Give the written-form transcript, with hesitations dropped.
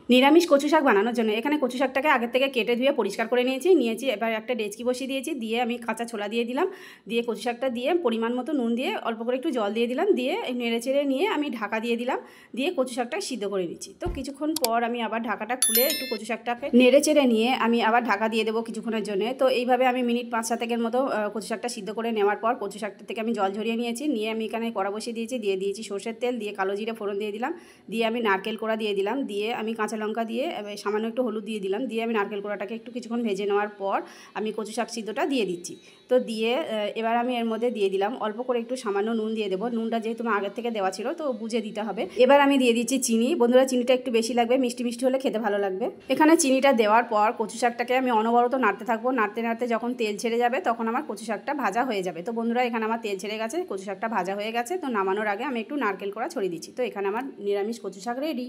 নিরামিষ কচু শাক বানানোর জন্য এখানে কচু শাকটাকে আগের থেকে কেটে ধুয়ে পরিষ্কার করে নিয়েছি। এবার একটা ডেচকি বসিয়ে দিয়েছি, দিয়ে আমি কাঁচা ছোলা দিয়ে দিলাম, দিয়ে কচু শাকটা দিয়ে পরিমাণ মতো নুন দিয়ে অল্প করে একটু জল দিয়ে দিলাম, দিয়ে নেড়ে চেড়ে নিয়ে আমি ঢাকা দিয়ে দিলাম, দিয়ে কচু শাকটা সিদ্ধ করে নিচ্ছি। তো কিছুক্ষণ পর আমি আবার ঢাকাটা খুলে একটু কচু শাকটাকে নেড়ে চেড়ে নিয়ে আমি আবার ঢাকা দিয়ে দেবো কিছুক্ষণের জন্য। তো এইভাবে আমি মিনিট 5-7 মতো কচু শাকটা সিদ্ধ করে নেওয়ার পর কচু শাকটা থেকে আমি জল ঝরিয়ে নিয়েছি, নিয়ে আমি এখানে কড়া বসিয়ে দিয়েছি সরষের তেল, দিয়ে কালো জিরে ফোড়ন দিয়ে দিলাম, দিয়ে আমি নারকেল কোড়া দিয়ে দিলাম, দিয়ে আমি কাঁচা লঙ্কা দিয়ে সামান্য একটু হলুদ দিয়ে দিলাম, দিয়ে আমি নারকেল কোড়াটাকে একটু কিছুক্ষণ ভেজে নেওয়ার পর আমি কচু শাক সিদ্ধটা দিয়ে দিচ্ছি। তো দিয়ে এবার আমি এর মধ্যে দিয়ে দিলাম অল্প করে একটু সামান্য নুন দিয়ে দেবো, নুনটা যেহেতু আমার আগের থেকে দেওয়া ছিল তো বুঝে দিতে হবে। এবার আমি দিয়ে দিচ্ছি চিনি, বন্ধুরা চিনিটা একটু বেশি লাগবে, মিষ্টি মিষ্টি হলে খেতে ভালো লাগবে। এখানে চিনিটা দেওয়ার পর কচু শাকটাকে আমি অনবরত নাড়তে থাকবো, নাড়তে নাড়তে যখন তেল ছেড়ে যাবে তখন আমার কচু শাকটা ভাজা হয়ে যাবে। তো বন্ধুরা এখানে আমার তেল ছেড়ে গেছে, কচু শাকটা ভাজা হয়ে গেছে। তো নামানোর আগে আমি একটু নারকেল কোড়া ছড়িয়ে দিচ্ছি। তো এখানে আমার নিরামিষ কচু শাক রেডি।